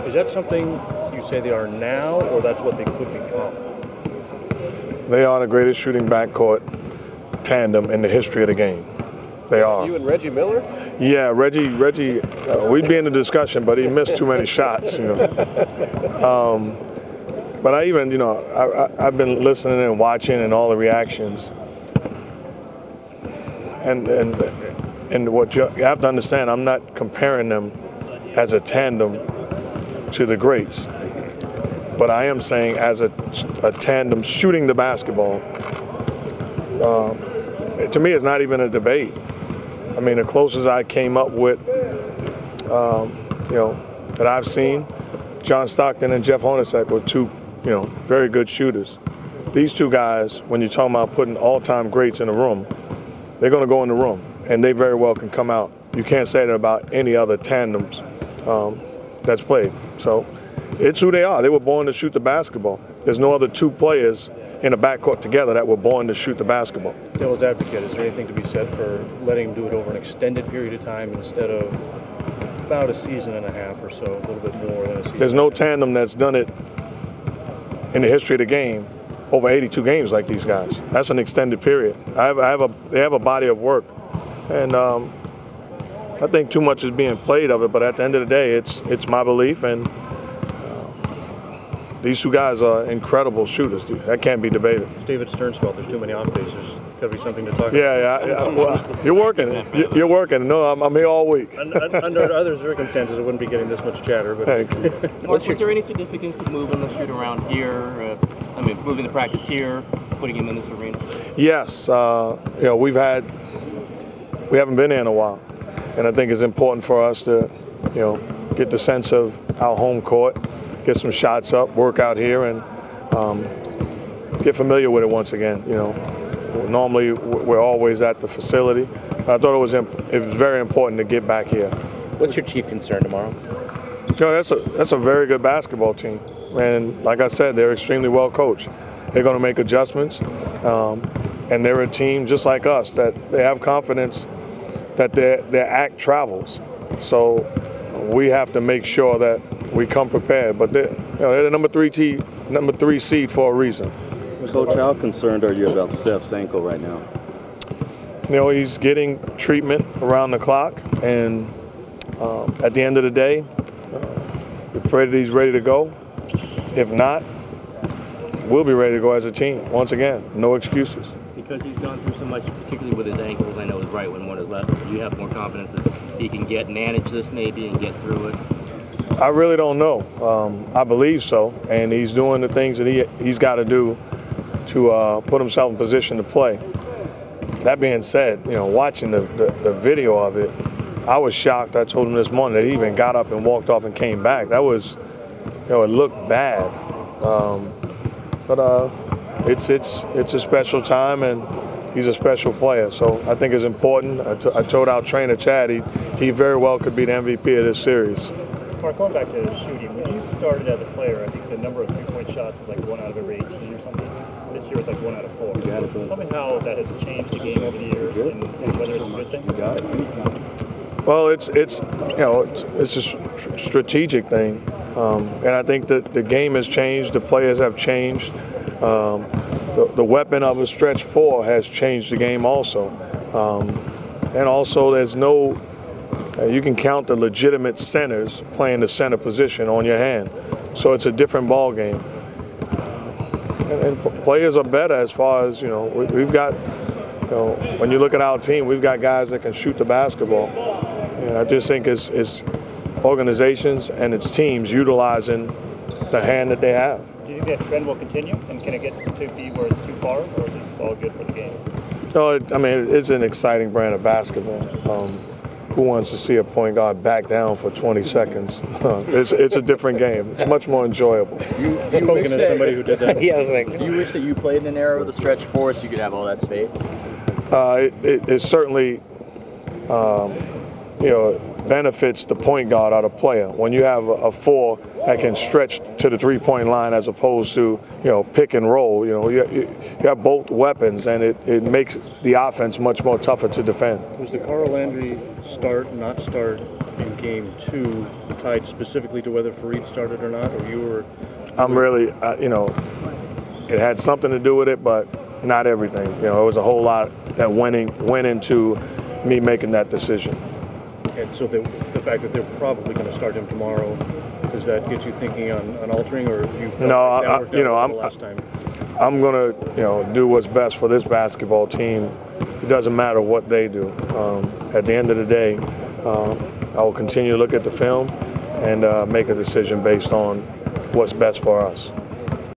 Is that something you say they are now, or that's what they could become? They are the greatest shooting backcourt tandem in the history of the game. They are. You and Reggie Miller? Yeah, Reggie. We'd be in the discussion, but he missed too many shots. But I even, I've been listening and watching and all the reactions. And what you have to understand, I'm not comparing them as a tandem to the greats, but I am saying as a tandem shooting the basketball. To me, it's not even a debate. I mean, the closest I came up with, that I've seen, John Stockton and Jeff Hornacek were two, very good shooters. These two guys, when you're talking about putting all-time greats in a room, they're going to go in the room, and they very well can come out. You can't say that about any other tandems that's played. So it's who they are. They were born to shoot the basketball. There's no other two players in a backcourt together that were born to shoot the basketball. Devil's advocate, is there anything to be said for letting him do it over an extended period of time instead of about a season and a half or so, a little bit more than a season? There's no tandem that's done it in the history of the game over 82 games like these guys. That's an extended period. They have a body of work, and I think too much is being played of it. But at the end of the day, it's my belief, and these two guys are incredible shooters. That can't be debated. David Stern's fault. There's too many off days. There's got to be something to talk about. Yeah. Well, you're working. You're working. No, I'm here all week. Under other circumstances, I wouldn't be getting this much chatter. But thank you. Mark, was there any significance to moving the shoot around here? Moving the practice here, putting him in this arena? Yes. We haven't been there in a while, and I think it's important for us to, get the sense of our home court, get some shots up, work out here, and get familiar with it once again. Normally we're always at the facility. I thought it was very important to get back here. What's your chief concern tomorrow? That's a very good basketball team, and like I said, they're extremely well coached. They're going to make adjustments, and they're a team just like us that they have confidence that their act travels. So we have to make sure that we come prepared. But they're the number three seed for a reason. Coach, how concerned are you about Steph's ankle right now? He's getting treatment around the clock, and at the end of the day, we pray that he's ready to go. If not, we'll be ready to go as a team. Once again, no excuses. Because he's gone through so much, particularly with his ankles, I know his right one is left. Do you have more confidence that he can manage this maybe and get through it? I really don't know. I believe so, and he's doing the things that he's got to do to put himself in position to play. That being said, watching the video of it, I was shocked. I told him this morning that he even got up and walked off and came back. That was, it looked bad. But it's a special time, and he's a special player. So I think it's important. I told our trainer, Chad, he very well could be the MVP of this series. Mark, going back to shooting, when you started as a player, I think the number of three-point shots was like 1 out of every 18 or something. This year it's like 1 out of 4. Tell me how that has changed the game over the years, and whether it's a good thing. Well, it's a strategic thing, and I think that the game has changed. The players have changed. The weapon of a stretch 4 has changed the game also, and also there's no. You can count the legitimate centers playing the center position on your hand, so it's a different ball game. And players are better as far as we've got. When you look at our team, we've got guys that can shoot the basketball. And I just think it's organizations and its teams utilizing the hand that they have. Do you think that trend will continue, and can it get to be where it's too far, or is this all good for the game? No, it's an exciting brand of basketball. Who wants to see a point guard back down for 20 seconds? It's a different game. It's much more enjoyable. You spoken as somebody who did that. Yeah, I was like, do you wish that you played in an era with a stretch 4 so you could have all that space? It certainly, benefits the point guard out of player. When you have a 4 that can stretch to the three-point line as opposed to, pick and roll, you have both weapons, and it makes the offense much more tougher to defend. Was the Carl Landry start, not start, in Game 2 tied specifically to whether Fareed started or not, or you were? I'm really, you know, it had something to do with it, but not everything. You know, it was a whole lot that went into me making that decision. And so the fact that they're probably going to start him tomorrow, does that get you thinking on altering, or you felt No, like that worked out the last time? I'm gonna, you know, do what's best for this basketball team. It doesn't matter what they do. At the end of the day, I will continue to look at the film and make a decision based on what's best for us.